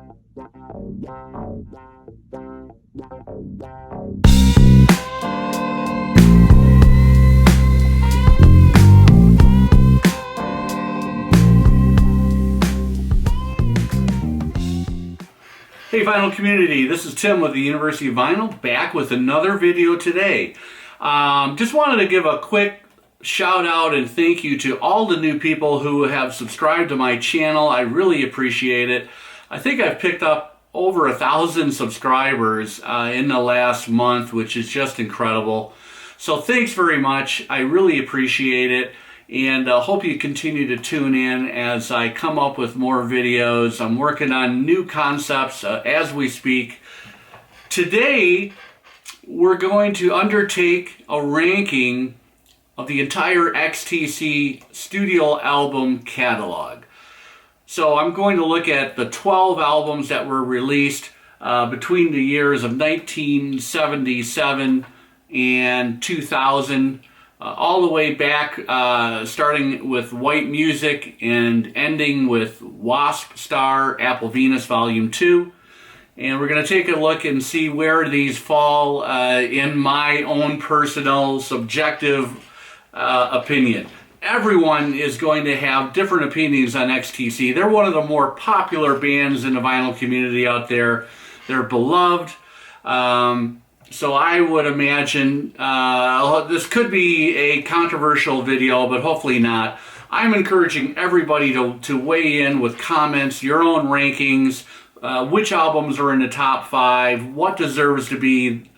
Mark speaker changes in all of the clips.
Speaker 1: Hey vinyl community, this is Tim with the University of Vinyl, back with another video today. Just wanted to give a quick shout out and thank you to all the new people who have subscribed to my channel. I really appreciate it. I think I've picked up over 1,000 subscribers in the last month, which is just incredible. So thanks very much. I really appreciate it. And hope you continue to tune in as I come up with more videos. I'm working on new concepts as we speak. Today, we're going to undertake a ranking of the entire XTC Studio Album catalog. So I'm going to look at the 12 albums that were released between the years of 1977 and 2000. All the way back, starting with White Music and ending with Wasp Star, Apple Venus Volume 2. And we're going to take a look and see where these fall in my own personal, subjective opinion. Everyone is going to have different opinions on XTC. They're one of the more popular bands in the vinyl community out there. They're beloved. So I would imagine this could be a controversial video, but hopefully not. I'm encouraging everybody to weigh in with comments, your own rankings, which albums are in the top 5, what deserves to be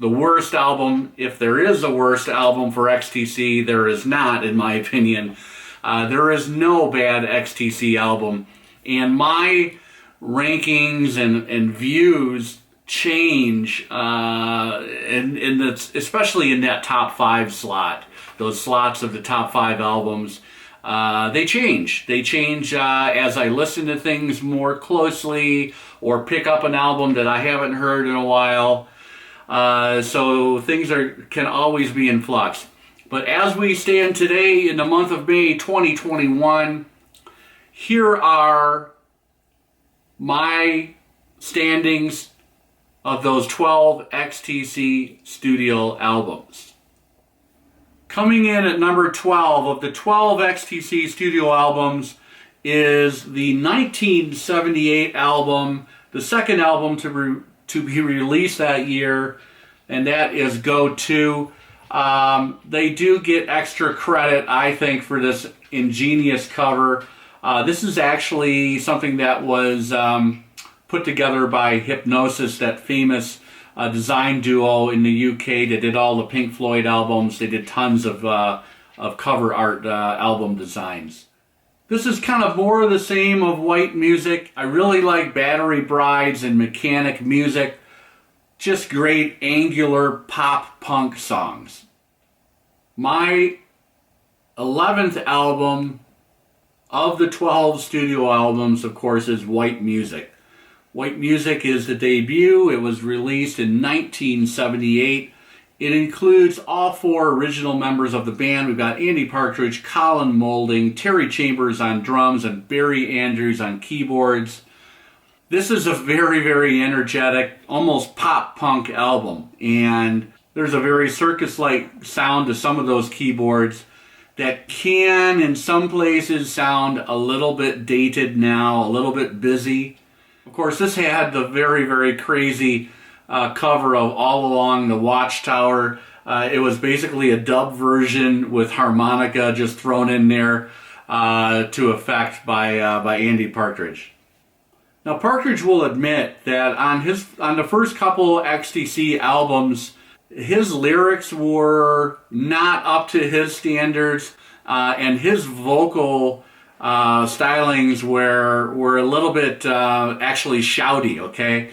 Speaker 1: the worst album. If there is a worst album for XTC, there is not, in my opinion. There is no bad XTC album. And my rankings and views change especially in that top 5 slot. Those slots of the top 5 albums, they change as I listen to things more closely or pick up an album that I haven't heard in a while. So things can always be in flux. But as we stand today in the month of May 2021, here are my standings of those 12 XTC Studio albums. Coming in at number 12 of the 12 XTC Studio albums is the 1978 album, the second album to be released that year, and that is Go To. They do get extra credit, I think, for this ingenious cover. This is actually something that was put together by Hypnosis, that famous design duo in the UK that did all the Pink Floyd albums. They did tons of cover art album designs. This is kind of more of the same of White Music. I really like Battery Brides and Mechanic Music. Just great angular pop punk songs. My 11th album of the 12 studio albums, of course, is White Music. White Music is the debut. It was released in 1978. It includes all 4 original members of the band. We've got Andy Partridge, Colin Moulding, Terry Chambers on drums, and Barry Andrews on keyboards. This is a very, very energetic, almost pop-punk album. And there's a very circus-like sound to some of those keyboards that can, in some places, sound a little bit dated now, a little bit busy. Of course, this had the very, very crazy cover of All Along the Watchtower. It was basically a dub version with harmonica just thrown in there to effect by Andy Partridge. Now, Partridge will admit that on the first couple XTC albums, his lyrics were not up to his standards, and his vocal stylings were a little bit actually shouty, okay?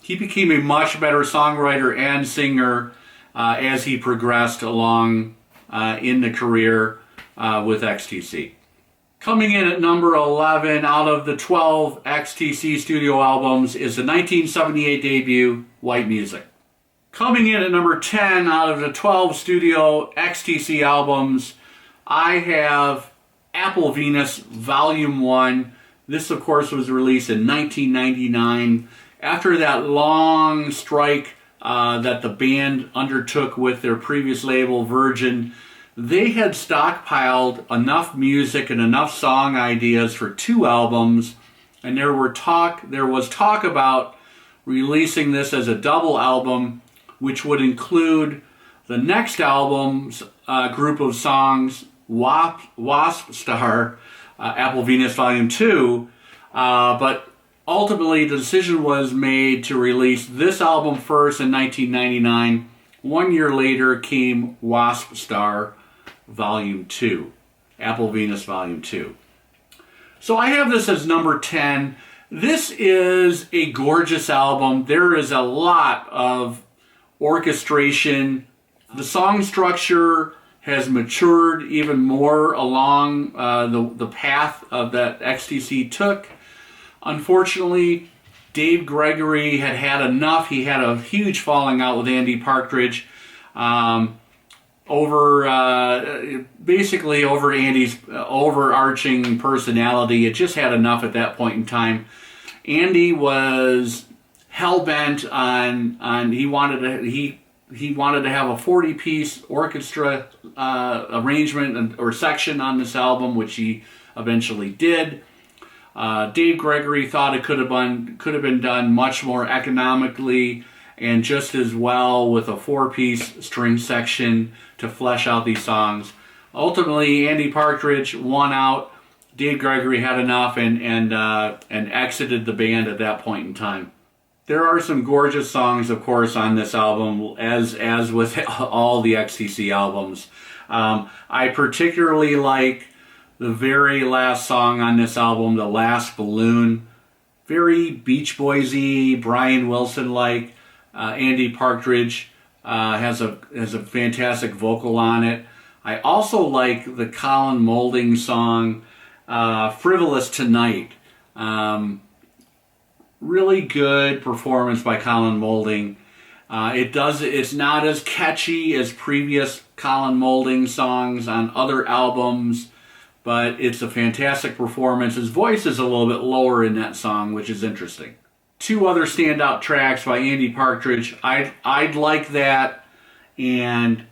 Speaker 1: He became a much better songwriter and singer as he progressed along in the career with XTC. Coming in at number 11 out of the 12 XTC studio albums is the 1978 debut, White Music. Coming in at number 10 out of the 12 studio XTC albums, I have Apple Venus Volume 1, This, of course, was released in 1999. After that long strike that the band undertook with their previous label, Virgin, they had stockpiled enough music and enough song ideas for 2 albums, and there was talk about releasing this as a double album, which would include the next album's group of songs, Wasp Star, Apple Venus Volume 2, but ultimately the decision was made to release this album first in 1999. 1 year later came Wasp Star Volume 2, Apple Venus Volume 2. So I have this as number 10. This is a gorgeous album. There is a lot of orchestration. The song structure has matured even more along the path of that XTC took. Unfortunately, Dave Gregory had enough. He had a huge falling out with Andy Partridge basically over Andy's overarching personality. It just had enough at that point in time. Andy was hell-bent on he wanted to have a 40-piece orchestra arrangement or section on this album, which he eventually did. Dave Gregory thought it could have been done much more economically and just as well with a 4-piece string section to flesh out these songs. Ultimately, Andy Partridge won out. Dave Gregory had enough and exited the band at that point in time. There are some gorgeous songs, of course, on this album, as with all the XTC albums. I particularly like the very last song on this album, The Last Balloon. Very Beach Boys-y, Brian Wilson-like. Andy Partridge has a fantastic vocal on it. I also like the Colin Moulding song, Frivolous Tonight. Really good performance by Colin Moulding. It's not as catchy as previous Colin Moulding songs on other albums, but it's a fantastic performance. His voice is a little bit lower in that song, which is interesting. 2 other standout tracks by Andy Partridge, I'd Like That and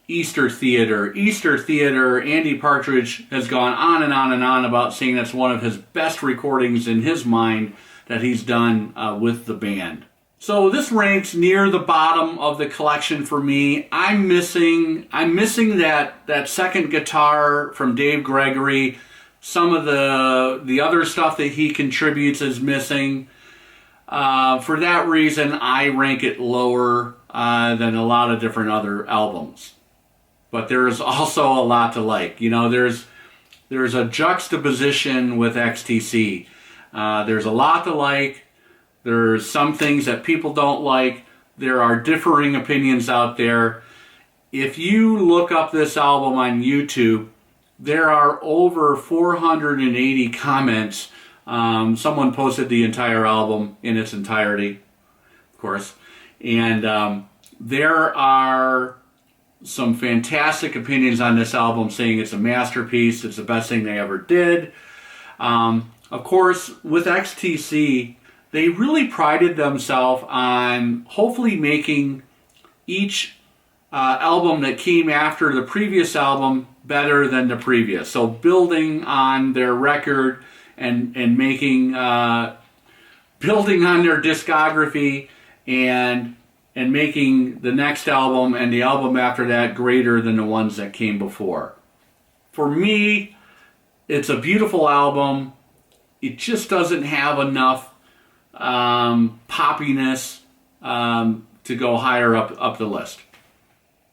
Speaker 1: Easter Theater. Easter Theater, Andy Partridge has gone on and on and on about saying that's one of his best recordings in his mind that he's done with the band. So this ranks near the bottom of the collection for me. I'm missing that second guitar from Dave Gregory. Some of the other stuff that he contributes is missing. For that reason, I rank it lower than a lot of different other albums. But there's also a lot to like. You know, there's a juxtaposition with XTC. There's a lot to like. There's some things that people don't like. There are differing opinions out there. If you look up this album on YouTube, there are over 480 comments. Someone posted the entire album in its entirety, of course. And there are some fantastic opinions on this album saying it's a masterpiece, it's the best thing they ever did. Of course, with XTC, they really prided themselves on hopefully making each album that came after the previous album better than the previous. So building on their record and making building on their discography and making the next album and the album after that greater than the ones that came before. For me, it's a beautiful album. It just doesn't have enough poppiness to go higher up the list.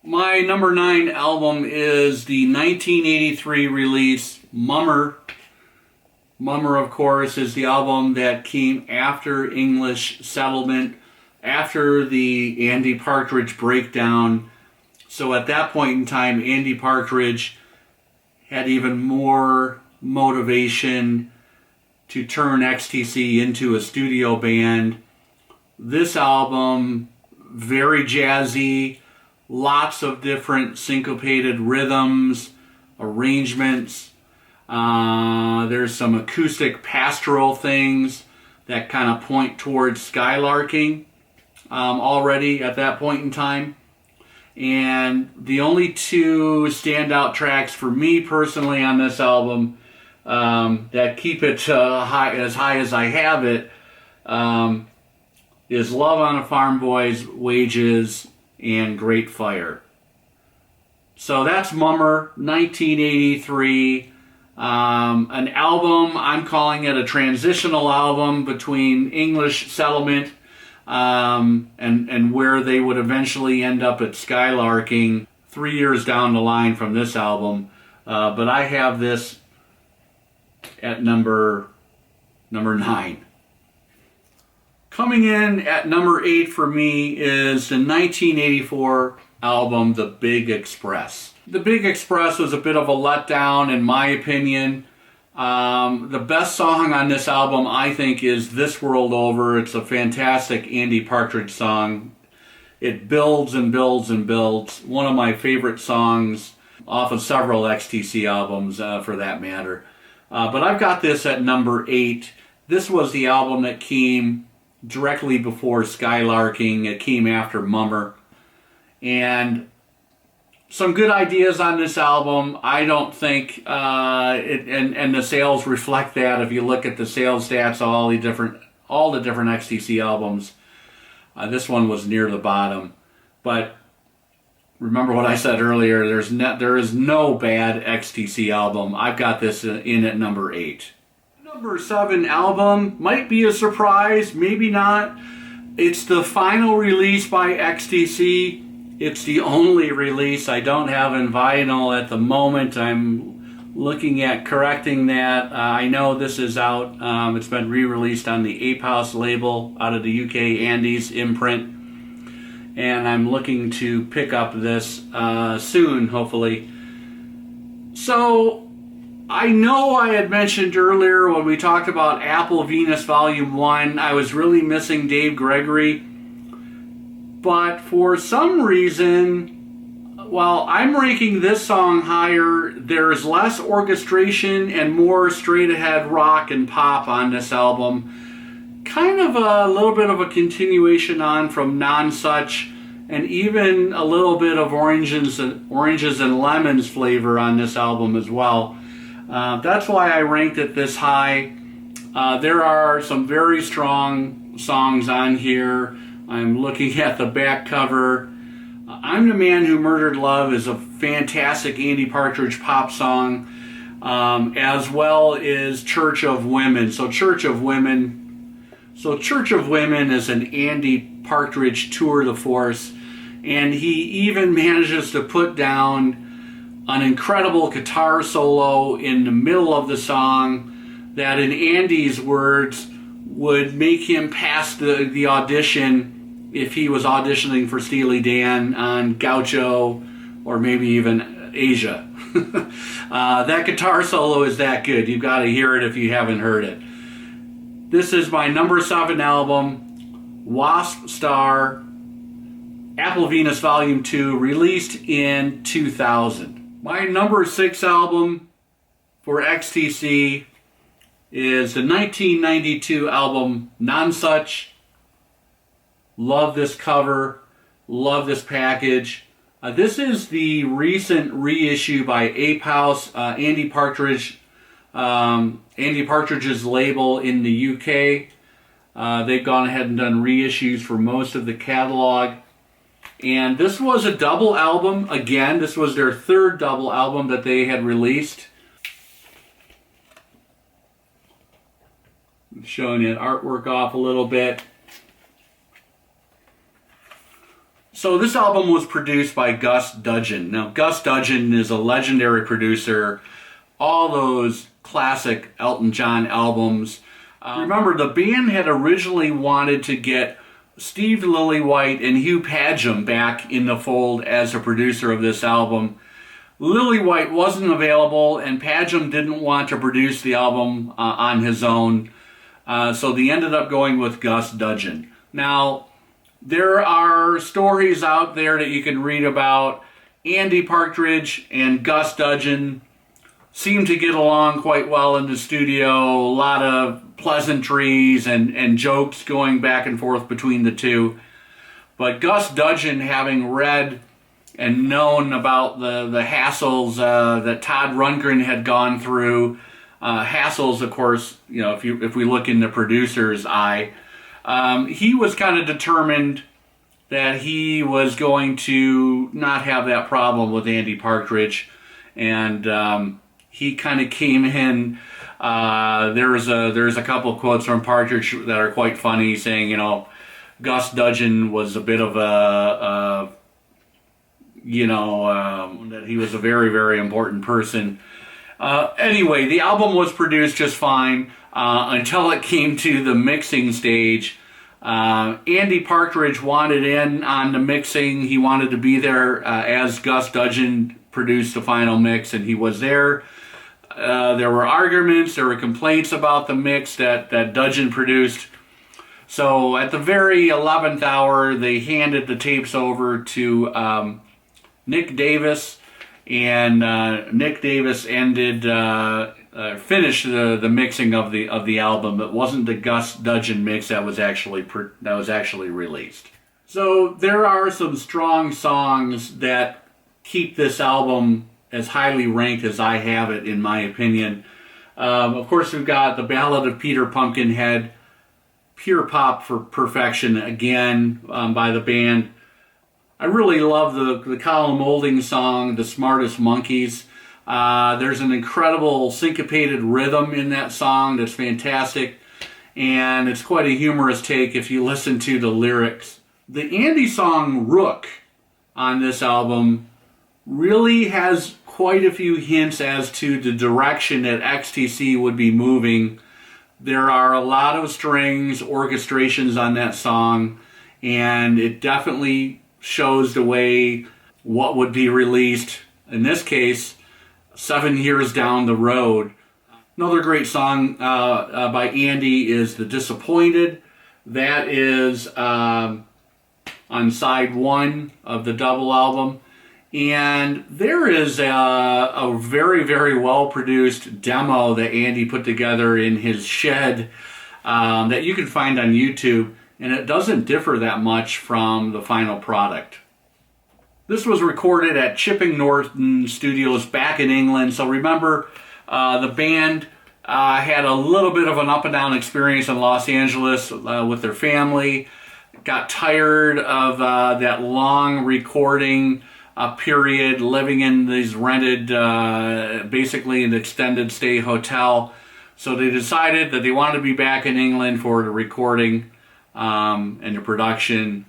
Speaker 1: My number 9 album is the 1983 release Mummer. Mummer, of course, is the album that came after English Settlement, after the Andy Partridge breakdown. So at that point in time, Andy Partridge had even more motivation to turn XTC into a studio band. This album, very jazzy, lots of different syncopated rhythms, arrangements. There's some acoustic pastoral things that kind of point towards skylarking already at that point in time. And the only two standout tracks for me personally on this album that keep it high as I have it is Love on a Farm Boy's Wages and Great Fire. So that's Mummer, 1983. An album, I'm calling it a transitional album between English Settlement and where they would eventually end up at skylarking 3 years down the line from this album. But I have this at number 9. Coming in at number 8 for me is the 1984 album, The Big Express. The Big Express was a bit of a letdown in my opinion. The best song on this album, I think, is This World Over. It's a fantastic Andy Partridge song. It builds and builds and builds. One of my favorite songs off of several XTC albums, for that matter. But I've got this at number 8. This was the album that came directly before Skylarking. It came after Mummer. And some good ideas on this album. I don't think, and the sales reflect that. If you look at the sales stats, all the different XTC albums, this one was near the bottom. But remember what I said earlier. There is no bad XTC album. I've got this in at number 8. Number 7 album might be a surprise, maybe not. It's the final release by XTC. It's the only release I don't have in vinyl at the moment. I'm looking at correcting that. I know this is out. It's been re-released on the Ape House label out of the UK, Andy's imprint. And I'm looking to pick up this soon, hopefully. So, I know I had mentioned earlier when we talked about Apple Venus Volume 1, I was really missing Dave Gregory. But for some reason, while I'm ranking this song higher, there's less orchestration and more straight-ahead rock and pop on this album. Kind of a little bit of a continuation on from Non-Such, and even a little bit of oranges and lemons flavor on this album as well. That's why I ranked it this high. There are some very strong songs on here. I'm looking at the back cover. I'm the Man Who Murdered Love is a fantastic Andy Partridge pop song, as well as Church of Women. So Church of Women is an Andy Partridge tour de force, and he even manages to put down an incredible guitar solo in the middle of the song that, in Andy's words, would make him pass the audition if he was auditioning for Steely Dan on Gaucho or maybe even Asia. That guitar solo is that good. You've got to hear it if you haven't heard it. This is my number 7 album, Wasp Star, Apple Venus Volume 2, released in 2000. My number 6 album for XTC is the 1992 album Non-Such. Love this cover. Love this package. This is the recent reissue by Ape House, Andy Partridge's label in the UK. They've gone ahead and done reissues for most of the catalog. And this was a double album. Again, this was their 3rd double album that they had released. I'm showing you artwork off a little bit. So this album was produced by Gus Dudgeon. Now, Gus Dudgeon is a legendary producer. All those classic Elton John albums. Remember, the band had originally wanted to get Steve Lillywhite and Hugh Padgham back in the fold as a producer of this album. Lillywhite wasn't available, and Padgham didn't want to produce the album on his own, so they ended up going with Gus Dudgeon. Now, there are stories out there that you can read about Andy Partridge and Gus Dudgeon seemed to get along quite well in the studio. A lot of pleasantries and jokes going back and forth between the two. But Gus Dudgeon, having read and known about the hassles that Todd Rundgren had gone through, hassles, of course, you know, if we look in the producer's eye, he was kind of determined that he was going to not have that problem with Andy Partridge, and he kind of came in. There's a couple of quotes from Partridge that are quite funny, saying, you know, Gus Dudgeon was a bit of that he was a very, very important person. Anyway, the album was produced just fine until it came to the mixing stage. Andy Partridge wanted in on the mixing. He wanted to be there as Gus Dudgeon produced the final mix, and he was there. There were arguments, there were complaints about the mix that Dudgeon produced. So at the very 11th hour, they handed the tapes over to Nick Davis, and Nick Davis finished the mixing of the album. It wasn't the Gus Dudgeon mix that was actually released. So there are some strong songs that keep this album as highly ranked as I have it, in my opinion. Of course, we've got the Ballad of Peter Pumpkinhead, pure pop for perfection again, by the band. I really love the Colin Moulding song, The Smartest Monkeys. There's an incredible syncopated rhythm in that song that's fantastic, and it's quite a humorous take if you listen to the lyrics. The Andy song Rook on this album really has quite a few hints as to the direction that XTC would be moving. There are a lot of strings, orchestrations on that song, and it definitely shows the way what would be released, in this case, 7 years down the road. Another great song by Andy is The Disappointed. That is on side 1 of the double album. And there is a very, very well-produced demo that Andy put together in his shed that you can find on YouTube, and it doesn't differ that much from the final product. This was recorded at Chipping Norton Studios back in England. So remember, the band had a little bit of an up-and-down experience in Los Angeles with their family, got tired of that long recording period, living in these rented, basically an extended stay hotel. So they decided that they wanted to be back in England for the recording and the production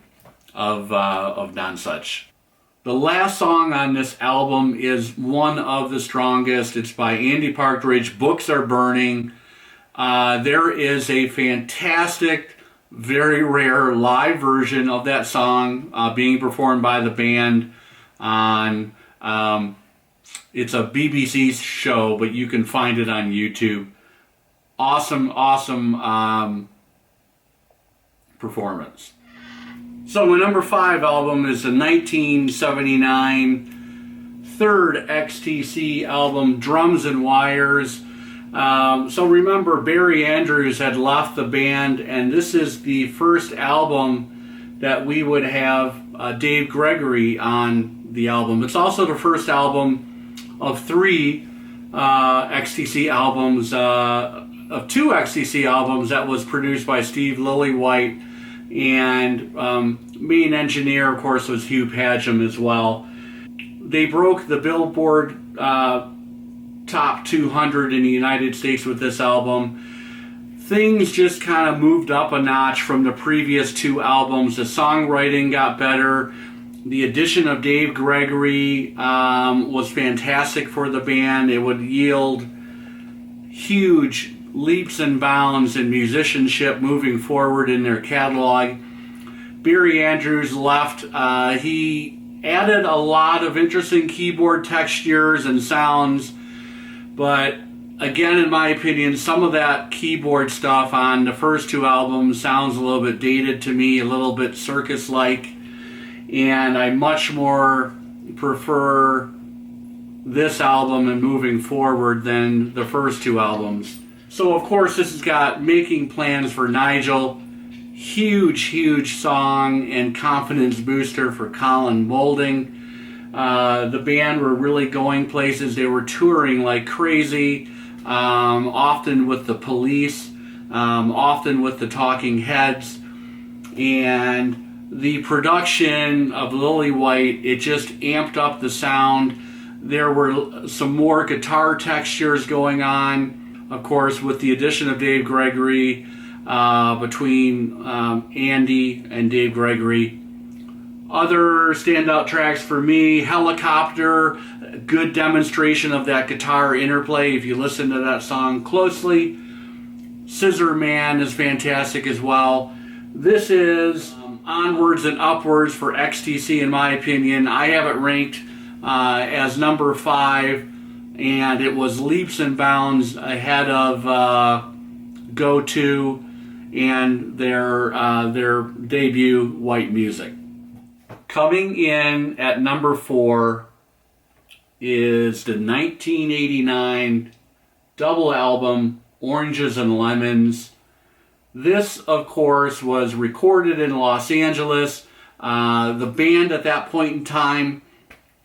Speaker 1: of Nonsuch. The last song on this album is one of the strongest. It's by Andy Partridge, Books Are Burning. There is a fantastic, very rare live version of that song being performed by the band on, it's a BBC show, but you can find it on YouTube. Awesome performance. So my number 5 album is the 1979 third XTC album, Drums and Wires. So remember, Barry Andrews had left the band, and this is the first album that we would have Dave Gregory on the album. It's also the first album of 3 XTC albums, of 2 XTC albums that was produced by Steve Lillywhite, and main engineer, of course, was Hugh Padgham as well. They broke the Billboard top 200 in the United States with this album. Things just kind of moved up a notch from the previous 2 albums. The songwriting got better. The addition of Dave Gregory was fantastic for the band. It would yield huge leaps and bounds in musicianship moving forward in their catalog. Barry Andrews left. He added a lot of interesting keyboard textures and sounds, but again, in my opinion, some of that keyboard stuff on the first 2 albums sounds a little bit dated to me, a little bit circus-like, and I much more prefer this album and moving forward than the first two albums. So of course this has got Making Plans for Nigel, huge song and confidence booster for Colin Moulding. The band were really going places. They were touring like crazy, often with the Police, often with the Talking Heads, and the production of Lily White, it just amped up the sound. There were some more guitar textures going on, of course, with the addition of Dave Gregory, between Andy and Dave Gregory. Other standout tracks for me, Helicopter, good demonstration of that guitar interplay if you listen to that song closely. Scissor Man is fantastic as well. This is Onwards and Upwards for XTC in my opinion. I have it ranked as number 5, and it was leaps and bounds ahead of Go To and their debut White Music. Coming in at number 4 is the 1989 double album Oranges and Lemons. This, of course, was recorded in Los Angeles. The band at that point in time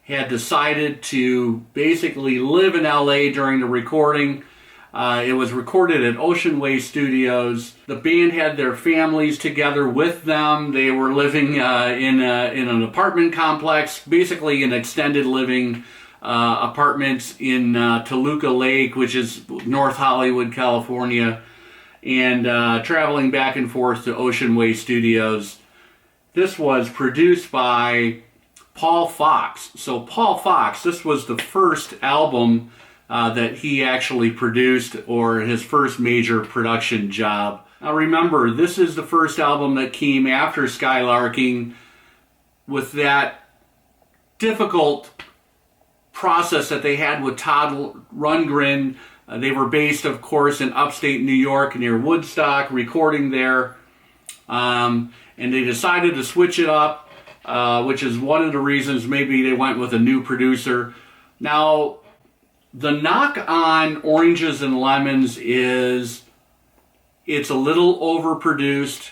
Speaker 1: had decided to basically live in LA during the recording. It was recorded at Ocean Way Studios. The band had their families together with them. They were living in an apartment complex, basically an extended living apartments in Toluca Lake, which is North Hollywood, California, and traveling back and forth to Ocean Way Studios. This was produced by Paul Fox. So Paul Fox, this was the first album that he actually produced, or his first major production job. Now remember, this is the first album that came after Skylarking, with that difficult process that they had with Todd Rundgren. They were based, of course, in upstate New York near Woodstock, recording there. And they decided to switch it up, which is one of the reasons maybe they went with a new producer. Now, the knock on Oranges and Lemons is it's a little overproduced.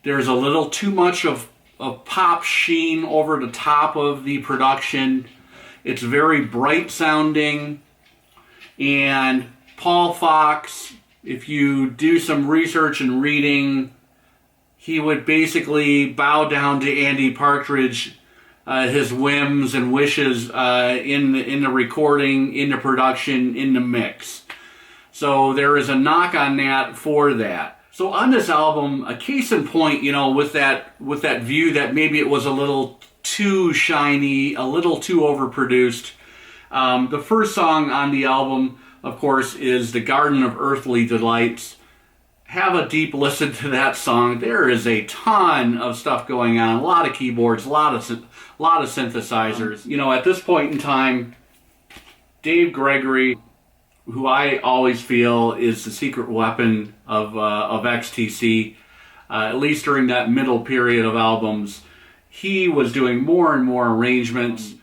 Speaker 1: There's a little too much of pop sheen over the top of the production. It's very bright sounding. And Paul Fox, if you do some research and reading, he would basically bow down to Andy Partridge, his whims and wishes in the recording, in the production, in the mix. So there is a knock on that for that. So on this album, a case in point, you know, with that view that maybe it was a little too shiny, a little too overproduced. The first song on the album, of course, is The Garden of Earthly Delights. Have a deep listen to that song. There is a ton of stuff going on, a lot of keyboards, a lot of synthesizers. You know, at this point in time, Dave Gregory, who I always feel is the secret weapon of XTC, at least during that middle period of albums, he was doing more and more arrangements,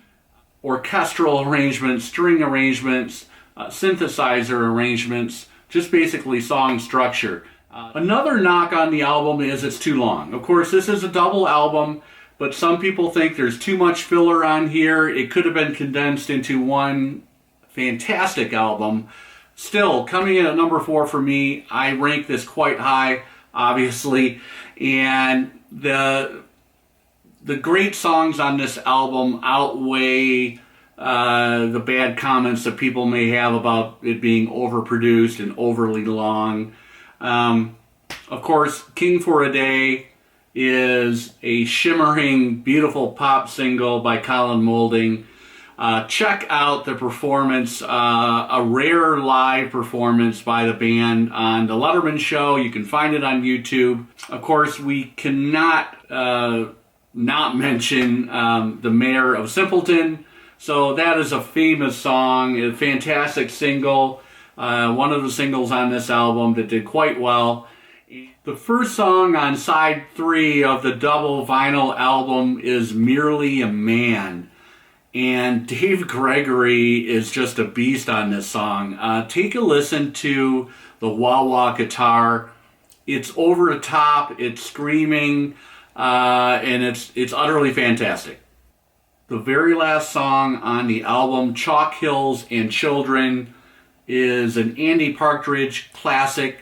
Speaker 1: orchestral arrangements, string arrangements, synthesizer arrangements, just basically song structure. Another knock on the album is it's too long. Of course, this is a double album, but some people think there's too much filler on here. It could have been condensed into one fantastic album. Still, coming in at number 4 for me, I rank this quite high, obviously, and the great songs on this album outweigh the bad comments that people may have about it being overproduced and overly long. Of course, King for a Day is a shimmering, beautiful pop single by Colin Moulding. Check out the performance, a rare live performance by the band on The Letterman Show. You can find it on YouTube. Of course, we cannot not mention The Mayor of Simpleton. So that is a famous song, a fantastic single, one of the singles on this album that did quite well. The first song on side 3 of the double vinyl album is Merely a Man. And Dave Gregory is just a beast on this song. Take a listen to the wah-wah guitar. It's over the top, it's screaming, and it's utterly fantastic. The very last song on the album, Chalk Hills and Children, is an Andy Partridge classic.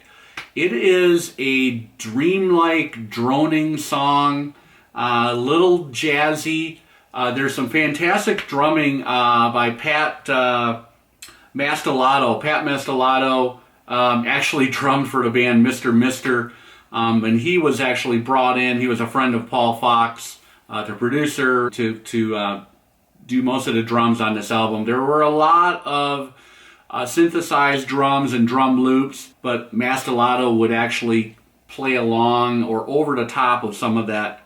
Speaker 1: It is a dreamlike, droning song, a little jazzy. There's some fantastic drumming by Pat Mastelotto. Pat Mastelotto actually drummed for the band Mr. And he was actually brought in. He was a friend of Paul Fox, the producer, to do most of the drums on this album. There were a lot of synthesized drums and drum loops, but Mastelotto would actually play along or over the top of some of that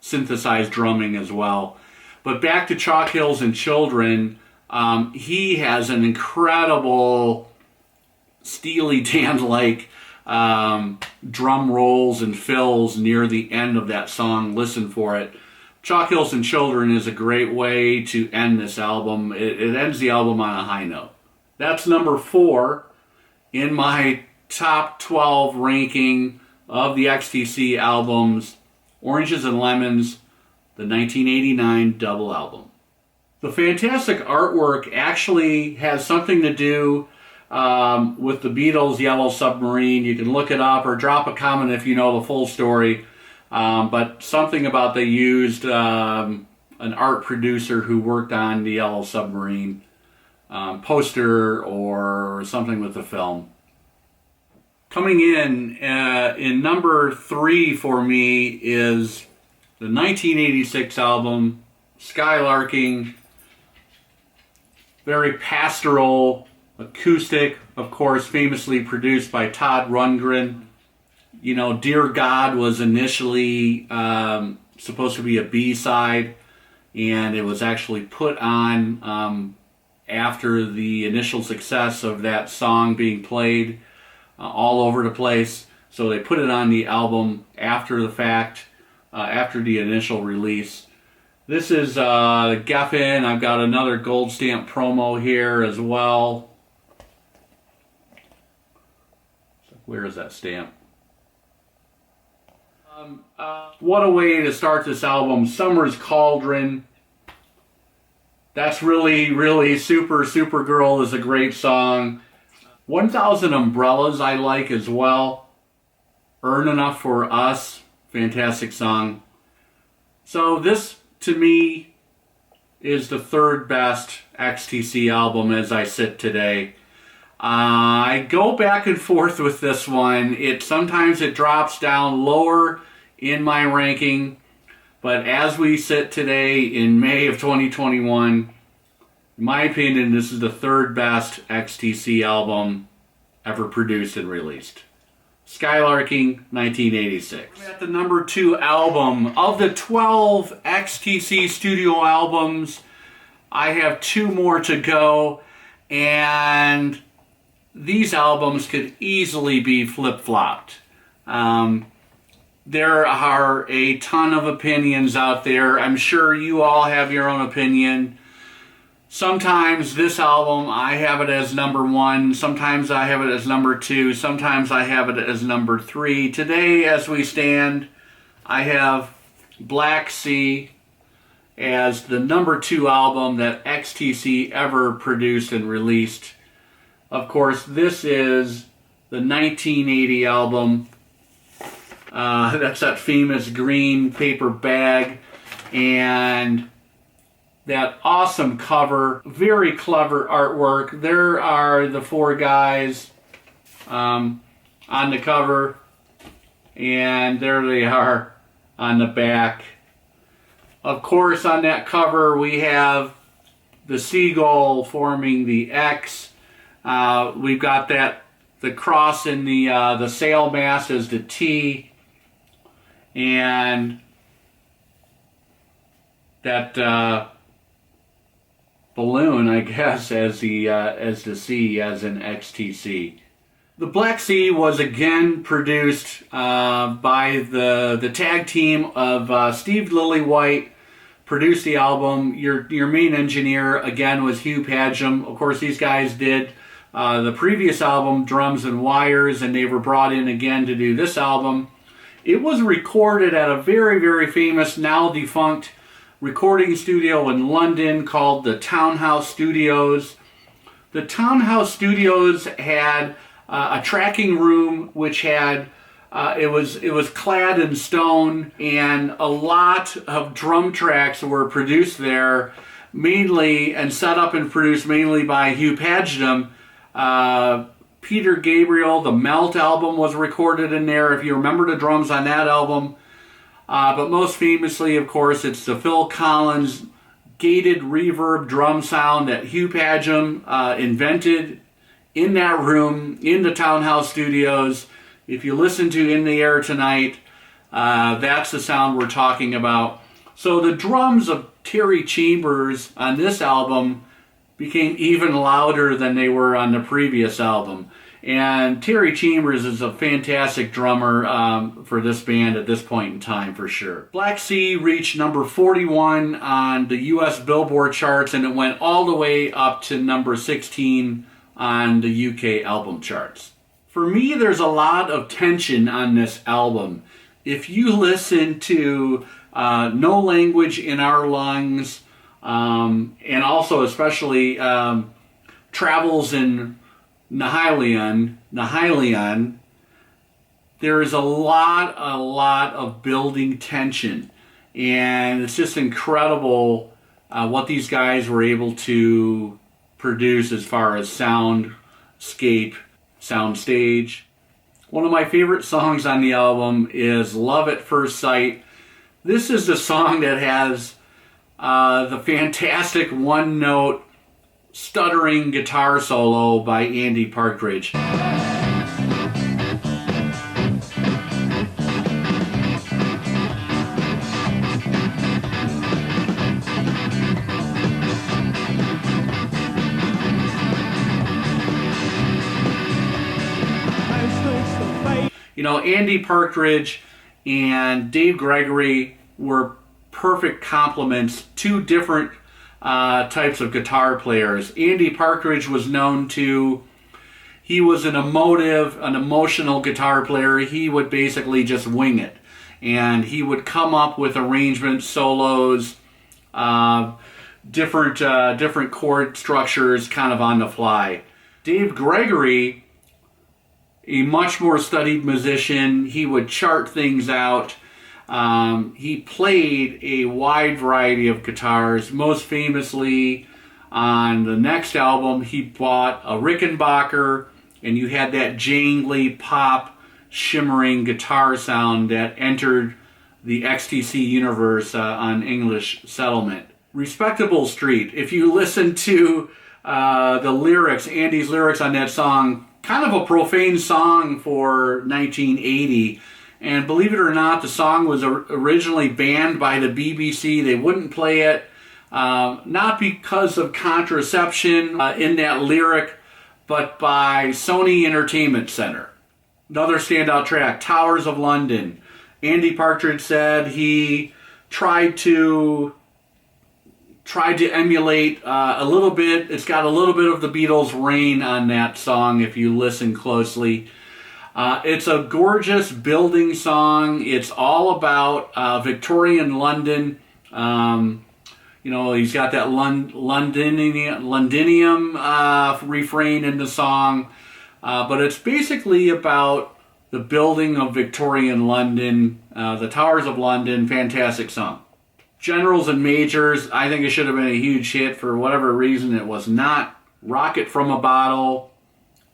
Speaker 1: synthesized drumming as well. But back to Chalk Hills and Children, he has an incredible Steely Dan-like drum rolls and fills near the end of that song. Listen for it. Chalk Hills and Children is a great way to end this album. It ends the album on a high note. That's number 4 in my top 12 ranking of the XTC albums, Oranges and Lemons, the 1989 double album. The fantastic artwork actually has something to do with the Beatles' Yellow Submarine. You can look it up or drop a comment if you know the full story. But something about they used an art producer who worked on the Yellow Submarine poster or something with the film. Coming in number 3 for me is the 1986 album, Skylarking. Very pastoral, acoustic, of course, famously produced by Todd Rundgren. You know, Dear God was initially supposed to be a B-side, and it was actually put on after the initial success of that song being played all over the place. So they put it on the album after the fact, after the initial release. This is Geffen. I've got another gold stamp promo here as well. Where is that stamp? What a way to start this album. Summer's Cauldron. That's really, really Supergirl is a great song. 1,000 Umbrellas I like as well. Earn Enough for Us. Fantastic song. So this, to me, is the 3rd best XTC album as I sit today. I go back and forth with this one. Sometimes it drops down lower in my ranking, but as we sit today in May of 2021, in my opinion, this is the 3rd best XTC album ever produced and released. Skylarking, 1986. At the number 2 album of the 12 XTC Studio Albums, I have 2 more to go, and these albums could easily be flip-flopped. There are a ton of opinions out there. I'm sure you all have your own opinion. Sometimes this album, I have it as number 1. Sometimes I have it as number 2. Sometimes I have it as number 3. Today, as we stand, I have Black Sea as the number 2 album that XTC ever produced and released. Of course, this is the 1980 album. That's that famous green paper bag. And that awesome cover. Very clever artwork. There are the 4 guys on the cover. And there they are on the back. Of course, on that cover, we have the seagull forming the X. We've got the cross in the sail mast as the T, and that balloon, I guess, as the C, as in XTC. The Black Sea was again produced by the tag team of Steve Lillywhite, produced the album. Your main engineer, again, was Hugh Padgham. Of course, these guys did the previous album, Drums and Wires, and they were brought in again to do this album. It was recorded at a very, very famous, now defunct recording studio in London called the Townhouse Studios. The Townhouse Studios had a tracking room which had it was clad in stone, and a lot of drum tracks were produced there, mainly and set up and produced mainly by Hugh Padgham. Peter Gabriel, the Melt album was recorded in there, if you remember the drums on that album. But most famously, of course, it's the Phil Collins gated reverb drum sound that Hugh Padgham invented in that room in the Townhouse Studios. If you listen to In the Air Tonight, that's the sound we're talking about. So the drums of Terry Chambers on this album became even louder than they were on the previous album. And Terry Chambers is a fantastic drummer for this band at this point in time, for sure. Black Sea reached number 41 on the US Billboard charts, and it went all the way up to number 16 on the UK album charts. For me, there's a lot of tension on this album. If you listen to No Language in Our Lungs, and also especially Travels in Nihilion, there is a lot of building tension, and it's just incredible what these guys were able to produce as far as soundscape, soundstage. One of my favorite songs on the album is Love at First Sight. This is the song that has the fantastic one-note stuttering guitar solo by Andy Partridge. You know, Andy Partridge and Dave Gregory were perfect complements, two different types of guitar players. Andy Partridge was known to, he was an emotional guitar player. He would basically just wing it, and he would come up with arrangements, solos, different chord structures kind of on the fly. Dave Gregory, a much more studied musician, he would chart things out. He played a wide variety of guitars. Most famously, on the next album, he bought a Rickenbacker, and you had that jangly, pop, shimmering guitar sound that entered the XTC universe on English Settlement. Respectable Street. If you listen to the lyrics, Andy's lyrics on that song, kind of a profane song for 1980. And believe it or not, the song was originally banned by the BBC. They wouldn't play it, not because of contraception in that lyric, but by Sony Entertainment Center. Another standout track, Towers of London. Andy Partridge said he tried to emulate a little bit. It's got a little bit of the Beatles' Rain on that song if you listen closely. It's a gorgeous building song. It's all about Victorian London. You know, he's got that Londinium refrain in the song. But it's basically about the building of Victorian London, the Towers of London. Fantastic song. Generals and Majors, I think it should have been a huge hit. For whatever reason, it was not. Rocket from a Bottle,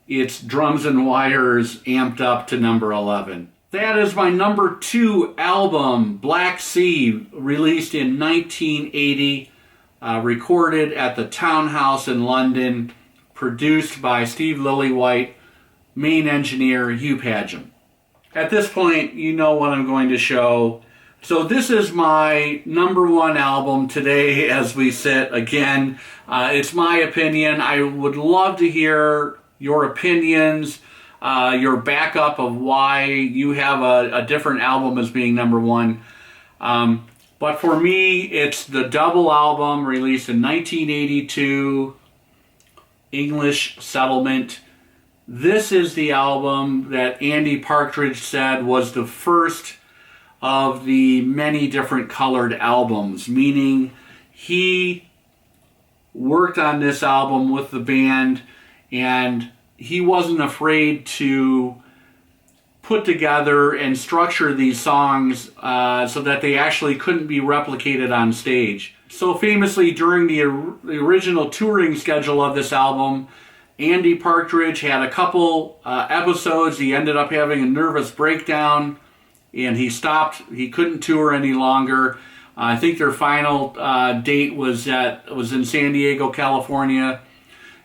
Speaker 1: it's Drums and Wires amped up to number 11. That is my number 2 album, Black Sea, released in 1980, recorded at the Townhouse in London, produced by Steve Lillywhite, main engineer Hugh Padgham. At this point, you know what I'm going to show. So this is my number 1 album today as we sit. Again, it's my opinion. I would love to hear your opinions, your backup of why you have a different album as being number 1. But for me, it's the double album released in 1982, English Settlement. This is the album that Andy Partridge said was the first of the many different colored albums, meaning he worked on this album with the band and he wasn't afraid to put together and structure these songs so that they actually couldn't be replicated on stage. So famously, during the original touring schedule of this album, Andy Partridge had a couple episodes. He ended up having a nervous breakdown and he stopped. He couldn't tour any longer. I think their final date was in San Diego, California,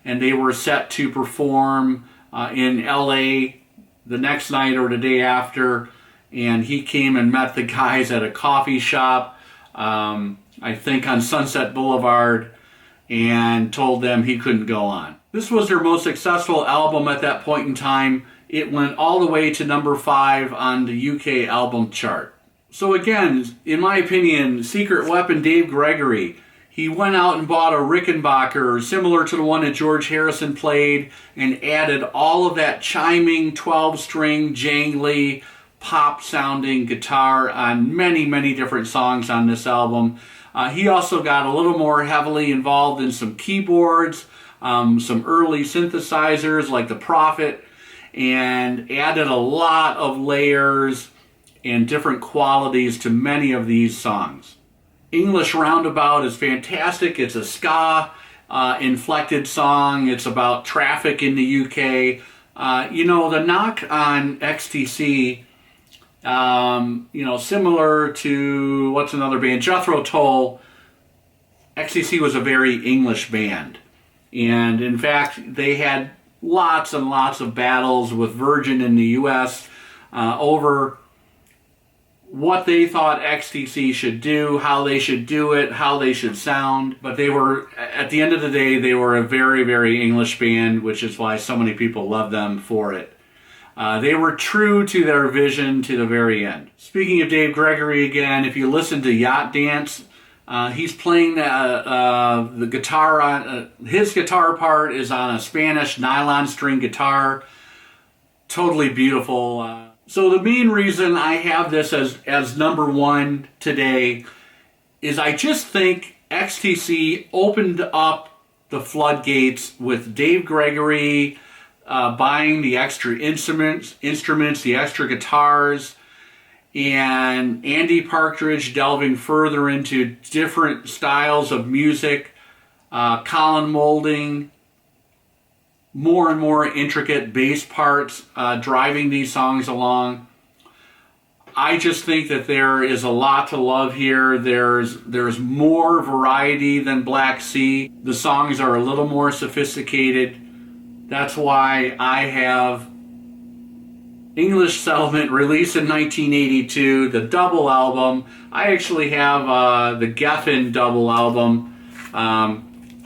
Speaker 1: and they were set to perform in LA the next night or the day after, and he came and met the guys at a coffee shop, I think on Sunset Boulevard, and told them he couldn't go on. This was their most successful album at that point in time. It went all the way to number 5 on the UK album chart. So again, in my opinion, Secret Weapon Dave Gregory, he went out and bought a Rickenbacker similar to the one that George Harrison played and added all of that chiming 12-string, jangly, pop-sounding guitar on many, many different songs on this album. He also got a little more heavily involved in some keyboards, some early synthesizers like the Prophet, and added a lot of layers and different qualities to many of these songs. English Roundabout is fantastic. It's a ska inflected song. It's about traffic in the UK. The knock on XTC, similar to, what's another band? Jethro Tull. XTC was a very English band. And in fact, they had lots and lots of battles with Virgin in the US over what they thought XTC should do, how they should do it, how they should sound. But they were, at the end of the day, they were a very, very English band, which is why so many people love them for it. They were true to their vision to the very end. Speaking of Dave Gregory again, if you listen to Yacht Dance, he's playing the guitar on, his guitar part is on a Spanish nylon string guitar. Totally beautiful. So the main reason I have this as number 1 today is I just think XTC opened up the floodgates with Dave Gregory buying the extra instruments, the extra guitars, and Andy Partridge delving further into different styles of music, Colin Moulding, more and more intricate bass parts driving these songs along. I just think that there is a lot to love here. There's more variety than Black Sea. The songs are a little more sophisticated. That's why I have English Settlement, released in 1982, the double album. I actually have the Geffen double album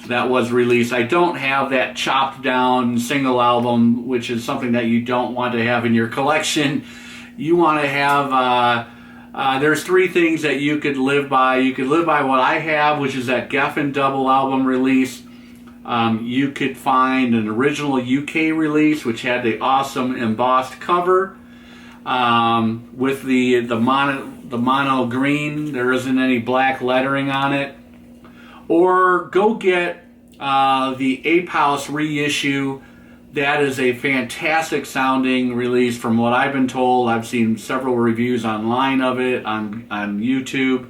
Speaker 1: that was released. I don't have that chopped down single album, which is something that you don't want to have in your collection. You want to have, there's 3 things that you could live by. You could live by what I have, which is that Geffen double album release. You could find an original UK release, which had the awesome embossed cover with the mono green. There isn't any black lettering on it. Or go get the Ape House reissue. That is a fantastic sounding release from what I've been told. I've seen several reviews online of it on YouTube.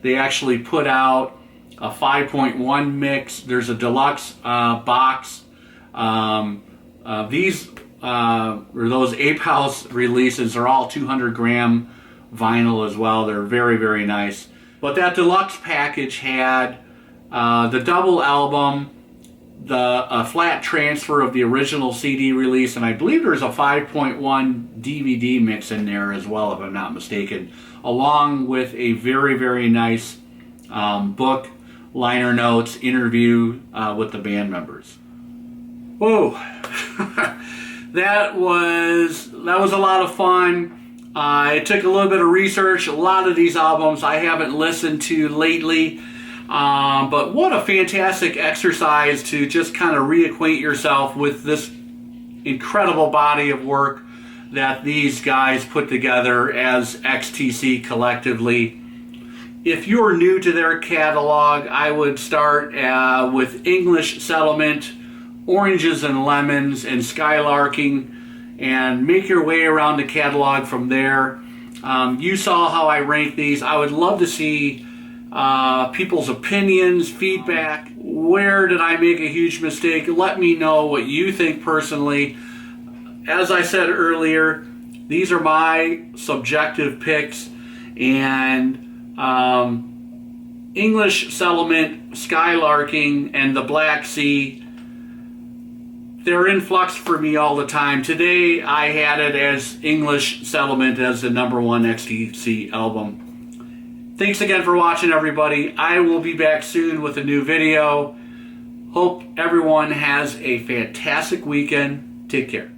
Speaker 1: They actually put out a 5.1 mix. There's a deluxe box. Those Ape House releases are all 200 gram vinyl as well. They're very, very nice. But that deluxe package had the double album, the flat transfer of the original CD release, and I believe there's a 5.1 DVD mix in there as well, if I'm not mistaken, along with a very, very nice book, liner notes, interview with the band members. Whoa, that was a lot of fun. I took a little bit of research. A lot of these albums I haven't listened to lately. But what a fantastic exercise to just kind of reacquaint yourself with this incredible body of work that these guys put together as XTC collectively. If you're new to their catalog, I would start with English Settlement, Oranges and Lemons, and Skylarking, and make your way around the catalog from there. You saw how I rank these. I would love to see people's opinions, feedback. Where did I make a huge mistake? Let me know what you think personally. As I said earlier, these are my subjective picks, and English Settlement, Skylarking, and the Black Sea, they're in flux for me all the time. Today I had it as English Settlement as the #1 XTC album. Thanks again for watching, everybody. I will be back soon with a new video. Hope everyone has a fantastic weekend. Take care.